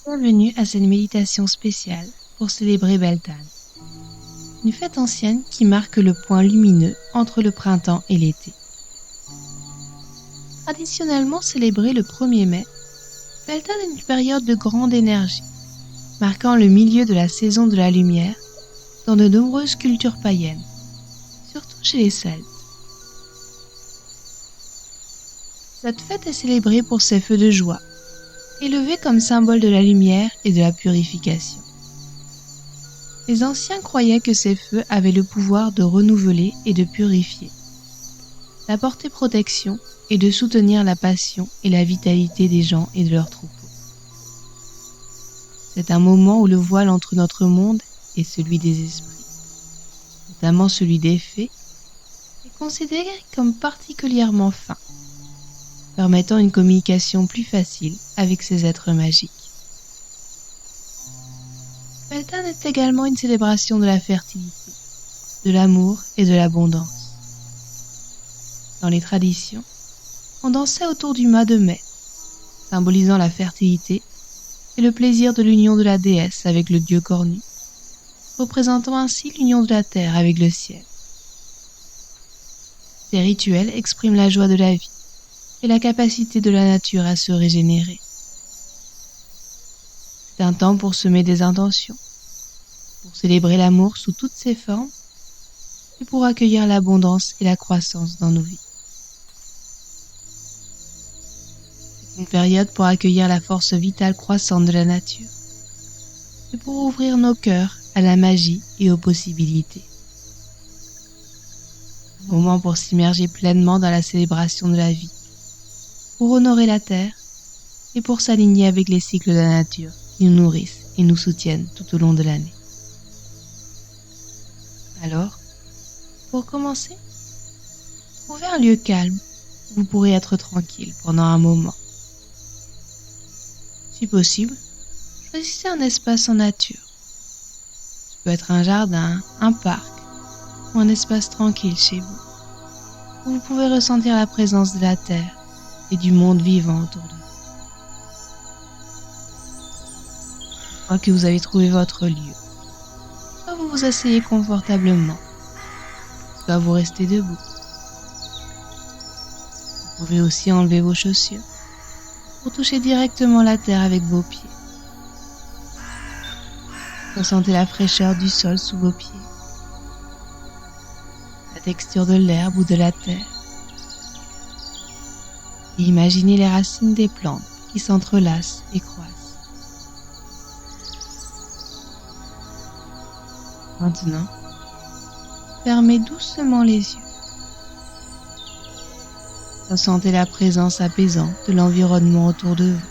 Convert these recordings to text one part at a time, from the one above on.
Bienvenue à cette méditation spéciale pour célébrer Beltane, une fête ancienne qui marque le point lumineux entre le printemps et l'été. Traditionnellement célébrée le 1er mai, Beltane est une période de grande énergie, marquant le milieu de la saison de la lumière dans de nombreuses cultures païennes, surtout chez les Celtes. Cette fête est célébrée pour ses feux de joie, élevés comme symbole de la lumière et de la purification. Les anciens croyaient que ces feux avaient le pouvoir de renouveler et de purifier, d'apporter protection et de soutenir la passion et la vitalité des gens et de leurs troupeaux. C'est un moment où le voile entre notre monde et celui des esprits, notamment celui des fées, est considéré comme particulièrement fin, permettant une communication plus facile avec ces êtres magiques. Beltane est également une célébration de la fertilité, de l'amour et de l'abondance. Dans les traditions, on dansait autour du mât de mai, symbolisant la fertilité et le plaisir de l'union de la déesse avec le dieu cornu, représentant ainsi l'union de la terre avec le ciel. Ces rituels expriment la joie de la vie et la capacité de la nature à se régénérer. C'est un temps pour semer des intentions, pour célébrer l'amour sous toutes ses formes et pour accueillir l'abondance et la croissance dans nos vies. C'est une période pour accueillir la force vitale croissante de la nature et pour ouvrir nos cœurs à la magie et aux possibilités. Un moment pour s'immerger pleinement dans la célébration de la vie, pour honorer la terre et pour s'aligner avec les cycles de la nature qui nous nourrissent et nous soutiennent tout au long de l'année. Alors, pour commencer, trouvez un lieu calme où vous pourrez être tranquille pendant un moment. Si possible, choisissez un espace en nature. Ça peut être un jardin, un parc ou un espace tranquille chez vous, où vous pouvez ressentir la présence de la terre et du monde vivant autour de vous. Une fois que vous avez trouvé votre lieu, soit vous vous asseyez confortablement, soit vous restez debout. Vous pouvez aussi enlever vos chaussures pour toucher directement la terre avec vos pieds. Ressentez la fraîcheur du sol sous vos pieds, la texture de l'herbe ou de la terre. Et imaginez les racines des plantes qui s'entrelacent et croissent. Maintenant, fermez doucement les yeux. Ressentez la présence apaisante de l'environnement autour de vous.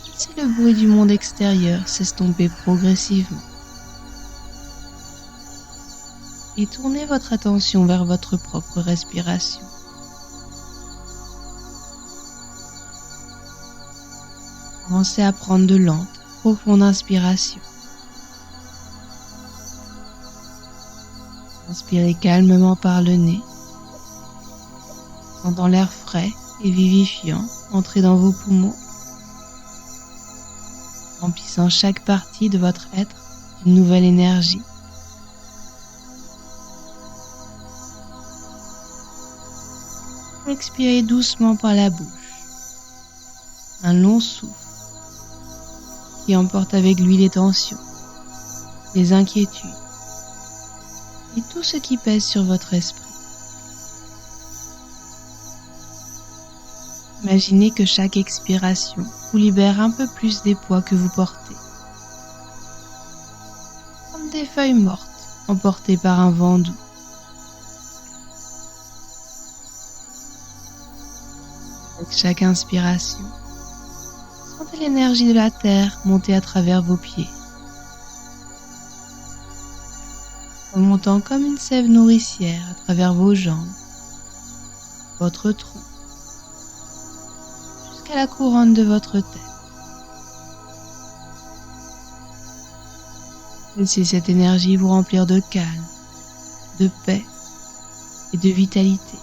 Laissez le bruit du monde extérieur s'estomper progressivement. Et tournez votre attention vers votre propre respiration. Commencez à prendre de lentes, profondes inspirations. Inspirez calmement par le nez, sentant l'air frais et vivifiant entrer dans vos poumons, remplissant chaque partie de votre être d'une nouvelle énergie. Expirez doucement par la bouche, un long souffle qui emporte avec lui les tensions, les inquiétudes et tout ce qui pèse sur votre esprit. Imaginez que chaque expiration vous libère un peu plus des poids que vous portez, comme des feuilles mortes emportées par un vent doux. Avec chaque inspiration, sentez l'énergie de la terre monter à travers vos pieds, remontant comme une sève nourricière à travers vos jambes, votre tronc, jusqu'à la couronne de votre tête. Laissez cette énergie vous remplir de calme, de paix et de vitalité.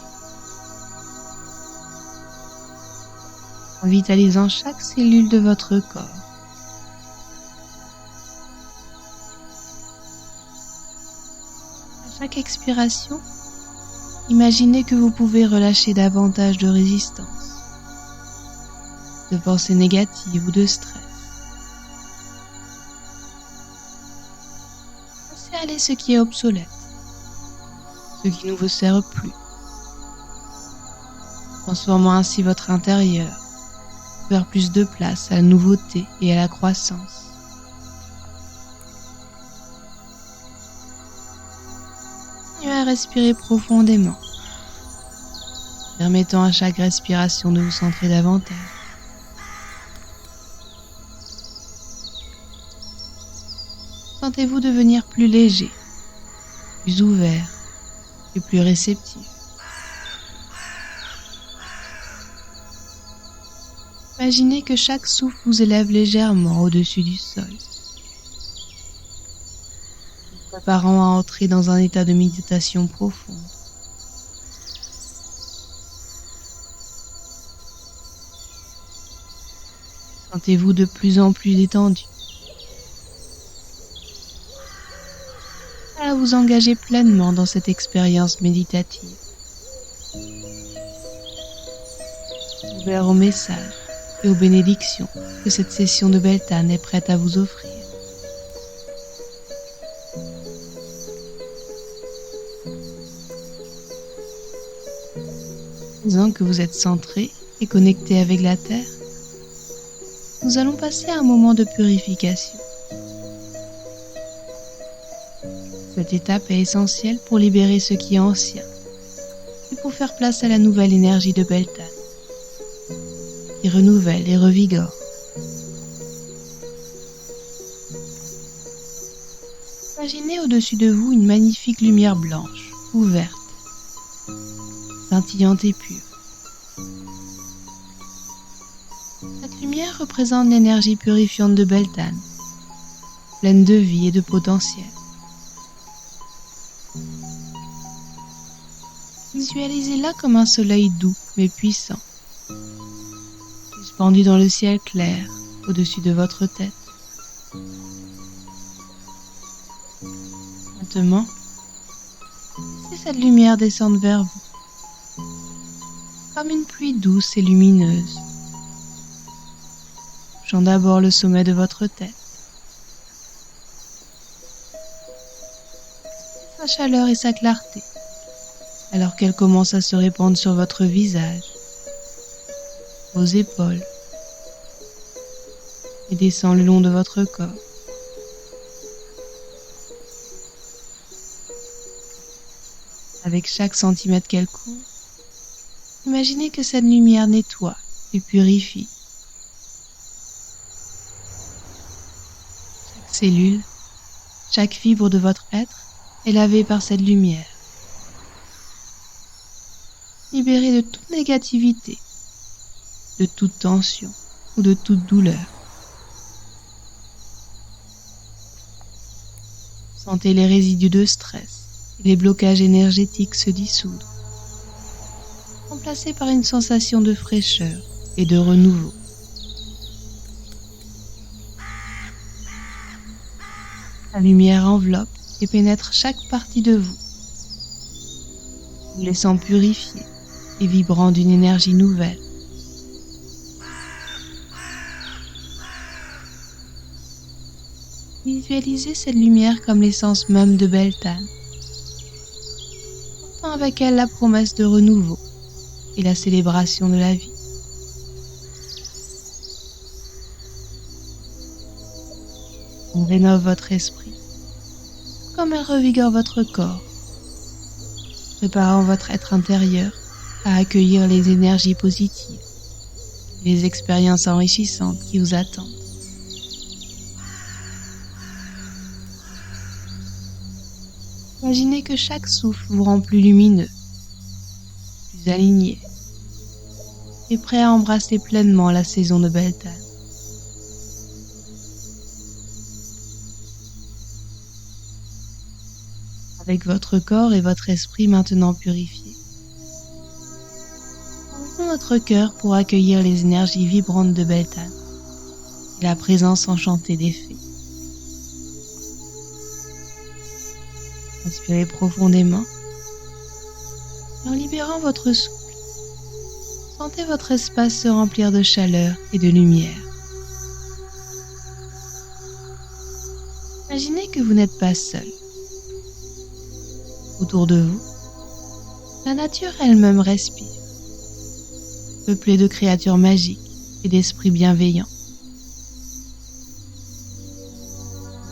en vitalisant chaque cellule de votre corps. À chaque expiration, imaginez que vous pouvez relâcher davantage de résistance, de pensées négatives ou de stress. Laissez aller ce qui est obsolète, ce qui ne vous sert plus, transformant ainsi votre intérieur vers plus de place à la nouveauté et à la croissance. Continuez à respirer profondément, permettant à chaque respiration de vous centrer davantage. Sentez-vous devenir plus léger, plus ouvert et plus réceptif. Imaginez que chaque souffle vous élève légèrement au-dessus du sol, vous préparant à entrer dans un état de méditation profonde. Sentez-vous de plus en plus détendu, à vous engager pleinement dans cette expérience méditative, ouvert aux messages et aux bénédictions que cette session de Beltane est prête à vous offrir. Disant que vous êtes centré et connecté avec la Terre, nous allons passer à un moment de purification. Cette étape est essentielle pour libérer ce qui est ancien et pour faire place à la nouvelle énergie de Beltane, qui renouvelle et revigore. Imaginez au-dessus de vous une magnifique lumière blanche, ouverte, scintillante et pure. Cette lumière représente l'énergie purifiante de Beltane, pleine de vie et de potentiel. Visualisez-la comme un soleil doux mais puissant, suspendu dans le ciel clair au-dessus de votre tête. Maintenant, laissez cette lumière descendre vers vous, comme une pluie douce et lumineuse, touchant d'abord le sommet de votre tête. Sa chaleur et sa clarté, alors qu'elle commence à se répandre sur votre visage, vos épaules, et descend le long de votre corps. Avec chaque centimètre qu'elle couvre, imaginez que cette lumière nettoie et purifie. Chaque cellule, chaque fibre de votre être est lavée par cette lumière. Libérée de toute négativité, de toute tension ou de toute douleur. Sentez les résidus de stress et les blocages énergétiques se dissoudre, remplacés par une sensation de fraîcheur et de renouveau. La lumière enveloppe et pénètre chaque partie de vous, vous laissant purifier et vibrant d'une énergie nouvelle. Visualisez cette lumière comme l'essence même de Beltane, portant avec elle la promesse de renouveau et la célébration de la vie. Elle rénove votre esprit, comme elle revigore votre corps, préparant votre être intérieur à accueillir les énergies positives, les expériences enrichissantes qui vous attendent. Imaginez que chaque souffle vous rend plus lumineux, plus aligné et prêt à embrasser pleinement la saison de Beltane. Avec votre corps et votre esprit maintenant purifiés, ouvrons notre cœur pour accueillir les énergies vibrantes de Beltane et la présence enchantée des fées. Inspirez profondément et en libérant votre souffle, sentez votre espace se remplir de chaleur et de lumière. Imaginez que vous n'êtes pas seul. Autour de vous, la nature elle-même respire, peuplée de créatures magiques et d'esprits bienveillants.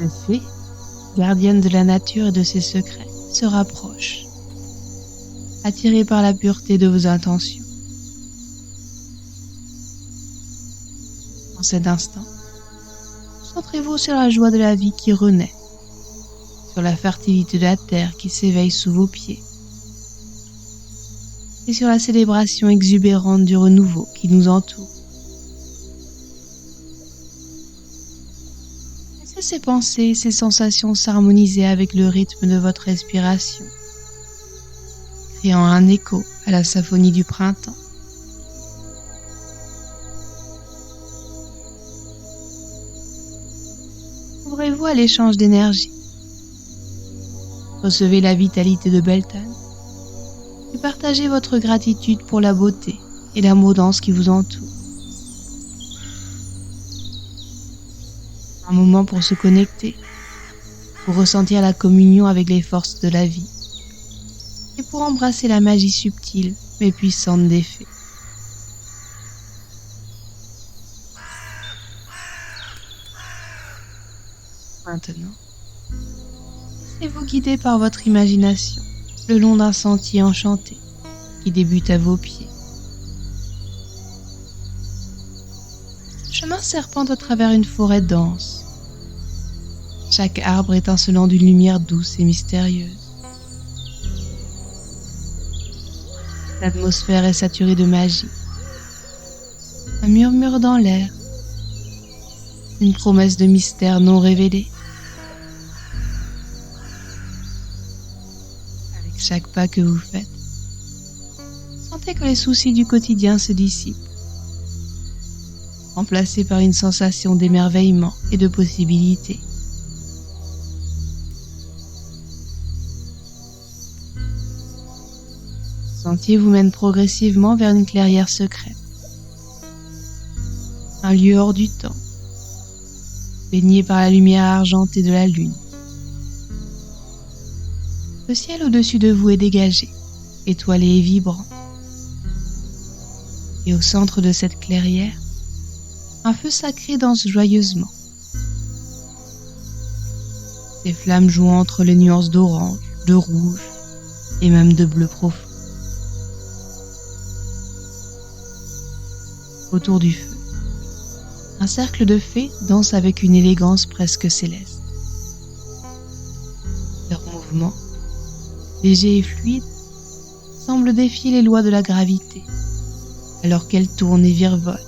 Les fées, gardiennes de la nature et de ses secrets, se rapprochent, attirées par la pureté de vos intentions. En cet instant, concentrez-vous sur la joie de la vie qui renaît, sur la fertilité de la terre qui s'éveille sous vos pieds, et sur la célébration exubérante du renouveau qui nous entoure. Laissez ces pensées et ces sensations s'harmoniser avec le rythme de votre respiration, créant un écho à la symphonie du printemps. Ouvrez-vous à l'échange d'énergie. Recevez la vitalité de Beltane et partagez votre gratitude pour la beauté et l'abondance qui vous entoure. Un moment pour se connecter, pour ressentir la communion avec les forces de la vie et pour embrasser la magie subtile mais puissante des fées. Maintenant, laissez-vous guider par votre imagination le long d'un sentier enchanté qui débute à vos pieds. Le chemin serpente à travers une forêt dense, chaque arbre étincelant d'une lumière douce et mystérieuse. L'atmosphère est saturée de magie. Un murmure dans l'air, une promesse de mystère non révélé. Avec chaque pas que vous faites, sentez que les soucis du quotidien se dissipent, remplacés par une sensation d'émerveillement et de possibilité. Le sentier vous mène progressivement vers une clairière secrète, un lieu hors du temps, baigné par la lumière argentée de la lune. Le ciel au-dessus de vous est dégagé, étoilé et vibrant. Et au centre de cette clairière, un feu sacré danse joyeusement. Ses flammes jouent entre les nuances d'orange, de rouge et même de bleu profond. Autour du feu, un cercle de fées danse avec une élégance presque céleste. Leurs mouvements, légers et fluides, semblent défier les lois de la gravité, alors qu'elles tournent et virevoltent,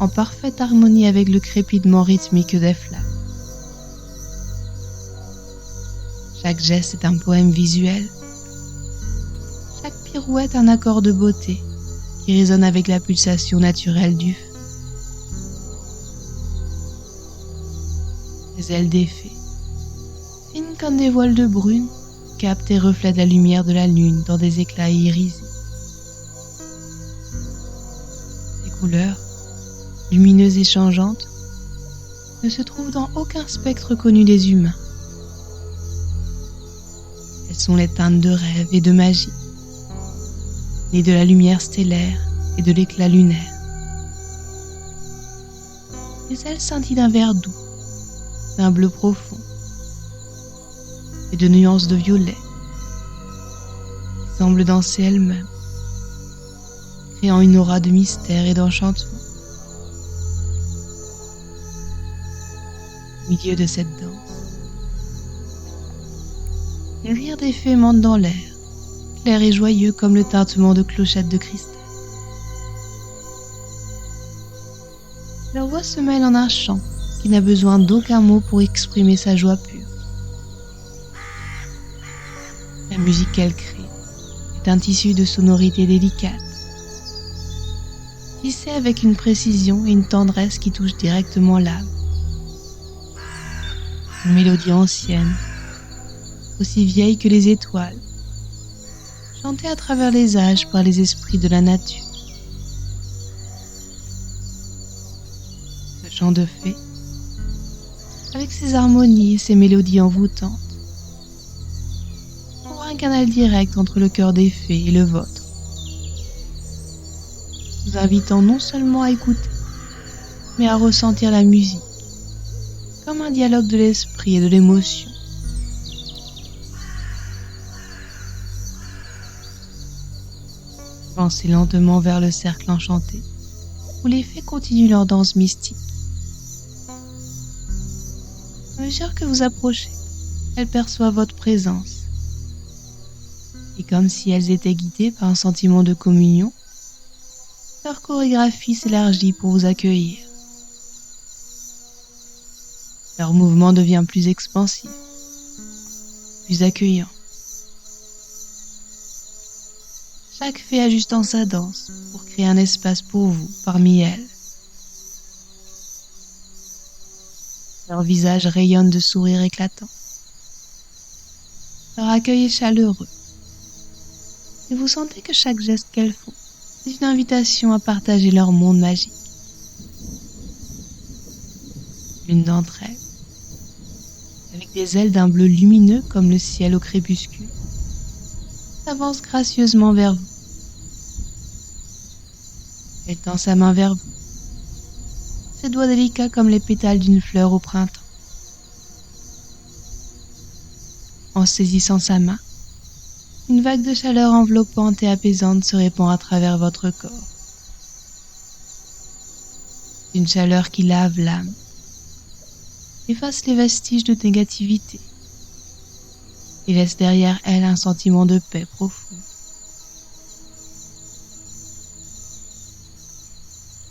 en parfaite harmonie avec le crépitement rythmique des flammes. Chaque geste est un poème visuel, chaque pirouette un accord de beauté qui résonne avec la pulsation naturelle du feu. Les ailes des fées, fines comme des voiles de brume, captent et reflètent la lumière de la lune dans des éclats irisés. Ces couleurs, lumineuses et changeantes, ne se trouvent dans aucun spectre connu des humains. Elles sont les teintes de rêve et de magie, nées de la lumière stellaire et de l'éclat lunaire. Les ailes scintillent d'un vert doux, d'un bleu profond et de nuances de violet qui semblent danser elles-mêmes, créant une aura de mystère et d'enchantement. Au milieu de cette danse, les rires des fées montent dans l'air, clairs et joyeux comme le tintement de clochettes de cristal. Leur voix se mêle en un chant qui n'a besoin d'aucun mot pour exprimer sa joie pure. La musique qu'elles créent est un tissu de sonorités délicates, tissé avec une précision et une tendresse qui touchent directement l'âme. Une mélodie ancienne, aussi vieille que les étoiles, chantée à travers les âges par les esprits de la nature. Ce chant de fées, avec ses harmonies et ses mélodies envoûtantes, ouvre un canal direct entre le cœur des fées et le vôtre, vous invitant non seulement à écouter, mais à ressentir la musique, comme un dialogue de l'esprit et de l'émotion. Avancez lentement vers le cercle enchanté, où les fées continuent leur danse mystique. À mesure que vous approchez, elles perçoivent votre présence. Et comme si elles étaient guidées par un sentiment de communion, leur chorégraphie s'élargit pour vous accueillir. Leur mouvement devient plus expansif, plus accueillant. Chaque fée ajustant sa danse pour créer un espace pour vous parmi elles. Leur visage rayonne de sourires éclatants. Leur accueil est chaleureux. Et vous sentez que chaque geste qu'elles font est une invitation à partager leur monde magique. L'une d'entre elles, avec des ailes d'un bleu lumineux comme le ciel au crépuscule, s'avance gracieusement vers vous. Elle tend sa main vers vous, ses doigts délicats comme les pétales d'une fleur au printemps. En saisissant sa main, une vague de chaleur enveloppante et apaisante se répand à travers votre corps. Une chaleur qui lave l'âme, efface les vestiges de négativité et laisse derrière elle un sentiment de paix profond.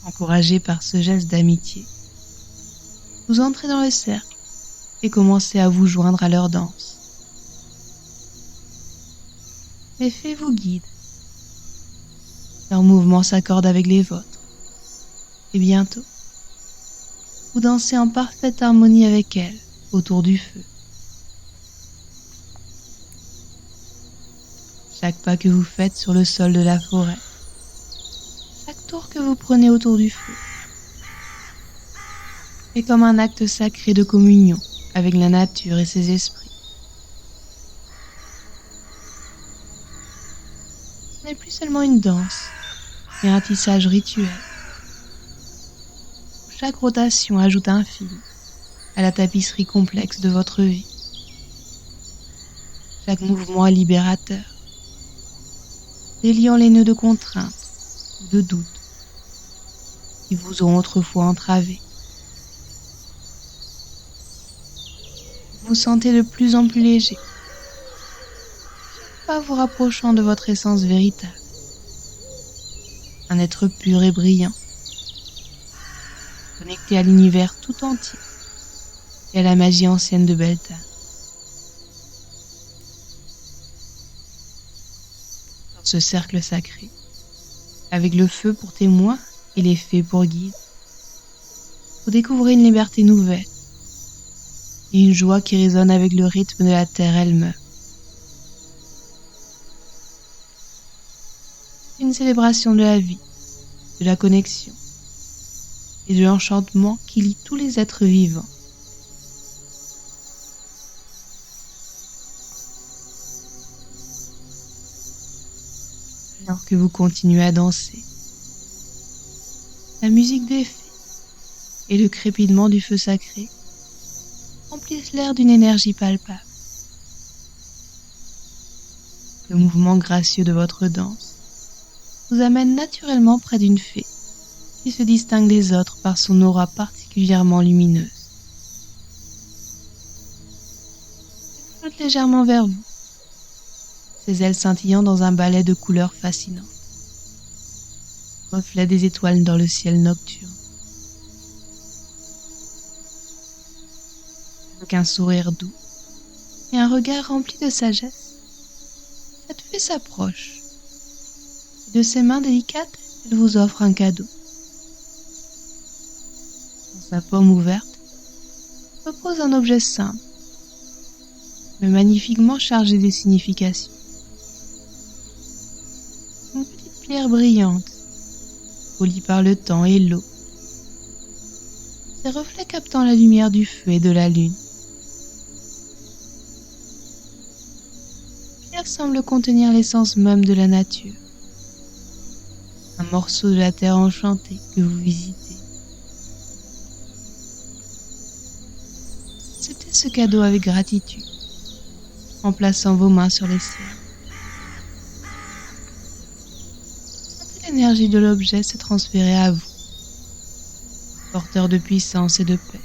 Encouragé par ce geste d'amitié, vous entrez dans le cercle et commencez à vous joindre à leur danse. Les fées vous guident. Leurs mouvements s'accordent avec les vôtres. Et bientôt, vous dansez en parfaite harmonie avec elles autour du feu. Chaque pas que vous faites sur le sol de la forêt, chaque tour que vous prenez autour du feu, est comme un acte sacré de communion avec la nature et ses esprits. Ce n'est plus seulement une danse, mais un tissage rituel. Chaque rotation ajoute un fil à la tapisserie complexe de votre vie. Chaque mouvement est libérateur, déliant les nœuds de contrainte ou de doute qui vous ont autrefois entravés. Vous vous sentez de plus en plus léger, pas vous rapprochant de votre essence véritable. Un être pur et brillant, connecté à l'univers tout entier et à la magie ancienne de Beltane. Dans ce cercle sacré, avec le feu pour témoin et les fées pour guide, vous découvrez une liberté nouvelle et une joie qui résonne avec le rythme de la terre elle-même. Une célébration de la vie, de la connexion et de l'enchantement qui lie tous les êtres vivants. Alors que vous continuez à danser, la musique des fées et le crépitement du feu sacré remplissent l'air d'une énergie palpable. Le mouvement gracieux de votre danse vous amène naturellement près d'une fée qui se distingue des autres par son aura particulièrement lumineuse. Elle flotte légèrement vers vous, ses ailes scintillant dans un balai de couleurs fascinantes, reflet des étoiles dans le ciel nocturne. Avec un sourire doux et un regard rempli de sagesse, cette fée s'approche. De ses mains délicates, elle vous offre un cadeau. Sa paume ouverte repose un objet simple, mais magnifiquement chargé de significations. Une petite pierre brillante, polie par le temps et l'eau, ses reflets captant la lumière du feu et de la lune. La pierre semble contenir l'essence même de la nature, un morceau de la terre enchantée que vous visitez. Acceptez ce cadeau avec gratitude, en plaçant vos mains sur les siennes. Sentez l'énergie de l'objet se transférer à vous, porteur de puissance et de paix.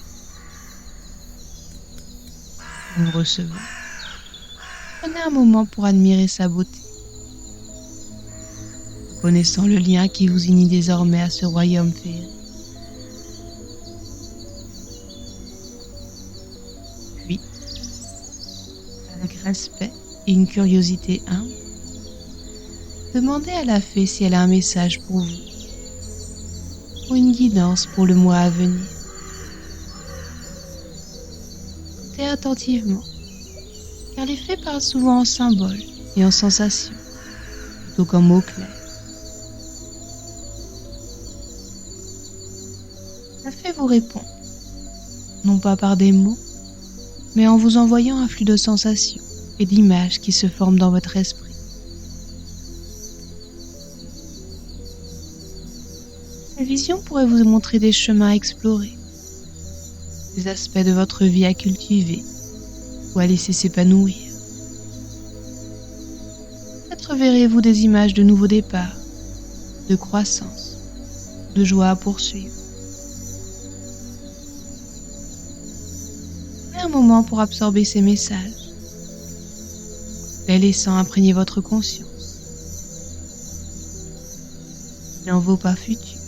En le recevant, prenez un moment pour admirer sa beauté, connaissant le lien qui vous unit désormais à ce royaume féerique. Puis, avec respect et une curiosité humble, demandez à la fée si elle a un message pour vous, ou une guidance pour le mois à venir. Écoutez attentivement, car les fées parlent souvent en symboles et en sensations, plutôt qu'en mots clairs. La fée vous répond, non pas par des mots, mais en vous envoyant un flux de sensations et d'images qui se forment dans votre esprit. Ces visions pourraient vous montrer des chemins à explorer, des aspects de votre vie à cultiver ou à laisser s'épanouir. Peut-être verrez-vous des images de nouveaux départs, de croissance, de joie à poursuivre. Prenez un moment pour absorber ces messages, les laissant imprégner votre conscience. Il n'en vaut pas futur.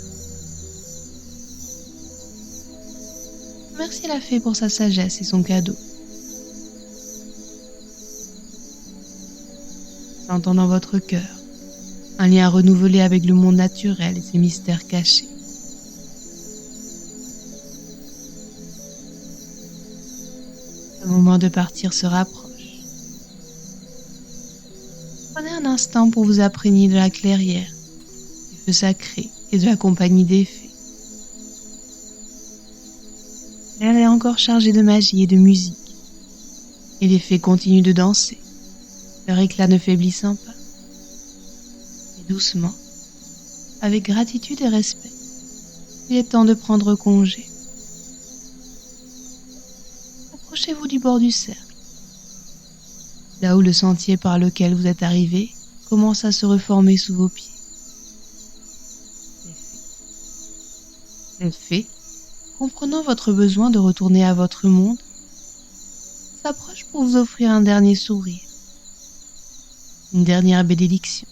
Merci la fée pour sa sagesse et son cadeau. Sentant dans votre cœur un lien renouvelé avec le monde naturel et ses mystères cachés. Le moment de partir se rapproche. Prenez un instant pour vous imprégner de la clairière, du feu sacré et de la compagnie des fées. L'air est encore chargé de magie et de musique, et les fées continuent de danser, leur éclat ne faiblissant pas. Et doucement, avec gratitude et respect, il est temps de prendre congé. Approchez-vous du bord du cercle, là où le sentier par lequel vous êtes arrivé commence à se reformer sous vos pieds. Les fées, comprenant votre besoin de retourner à votre monde, s'approche pour vous offrir un dernier sourire, une dernière bénédiction.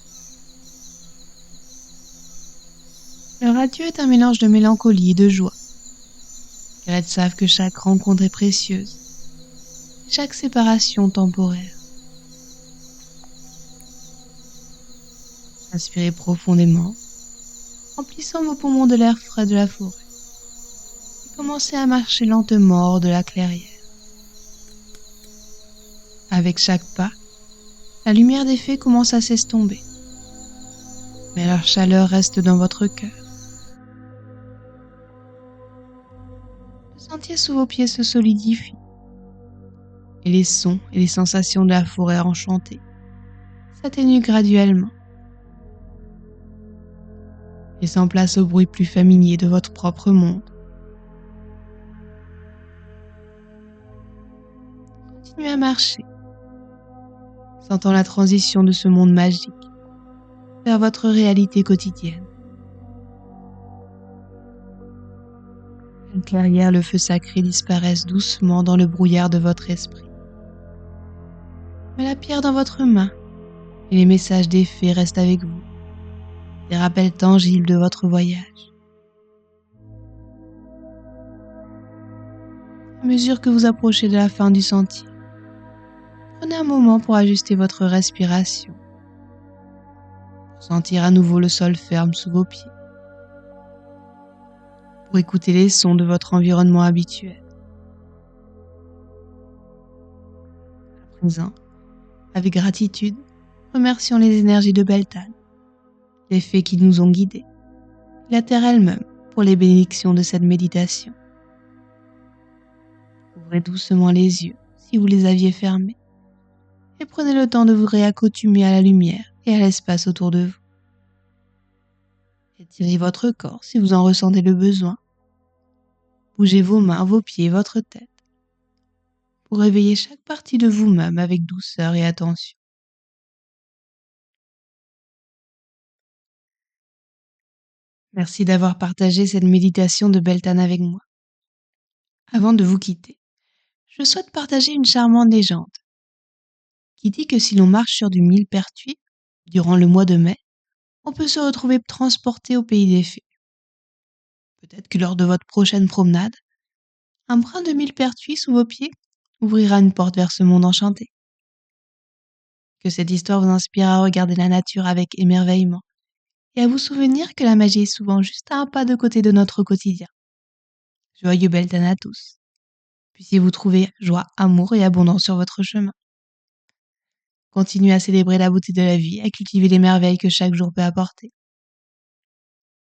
Leur adieu est un mélange de mélancolie et de joie, car elles savent que chaque rencontre est précieuse, chaque séparation temporaire. Inspirez profondément, remplissant vos poumons de l'air frais de la forêt. Commencez à marcher lentement hors de la clairière. Avec chaque pas, la lumière des fées commence à s'estomper, mais leur chaleur reste dans votre cœur. Le sentier sous vos pieds se solidifie, et les sons et les sensations de la forêt enchantée s'atténuent graduellement, laissant place au bruit plus familier de votre propre monde. Continuez à marcher, sentant la transition de ce monde magique vers votre réalité quotidienne. La clairière, le feu sacré disparaissent doucement dans le brouillard de votre esprit. Mais la pierre dans votre main et les messages des fées restent avec vous, des rappels tangibles de votre voyage. À mesure que vous approchez de la fin du sentier, prenez un moment pour ajuster votre respiration, pour sentir à nouveau le sol ferme sous vos pieds. pour écouter les sons de votre environnement habituel. À présent, avec gratitude, remercions les énergies de Beltane, les fées qui nous ont guidés, et la Terre elle-même pour les bénédictions de cette méditation. Ouvrez doucement les yeux si vous les aviez fermés et prenez le temps de vous réaccoutumer à la lumière et à l'espace autour de vous. Étirez votre corps si vous en ressentez le besoin. Bougez vos mains, vos pieds, votre tête pour réveiller chaque partie de vous-même avec douceur et attention. Merci d'avoir partagé cette méditation de Beltane avec moi. Avant de vous quitter, je souhaite partager une charmante légende qui dit que si l'on marche sur du millepertuis durant le mois de mai, on peut se retrouver transporté au pays des fées. Peut-être que lors de votre prochaine promenade, un brin de millepertuis sous vos pieds ouvrira une porte vers ce monde enchanté. Que cette histoire vous inspire à regarder la nature avec émerveillement et à vous souvenir que la magie est souvent juste à un pas de côté de notre quotidien. Joyeux Beltane à tous. Puissiez-vous trouver joie, amour et abondance sur votre chemin. Continuez à célébrer la beauté de la vie, à cultiver les merveilles que chaque jour peut apporter.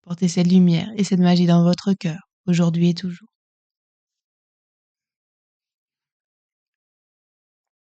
Portez cette lumière et cette magie dans votre cœur, aujourd'hui et toujours.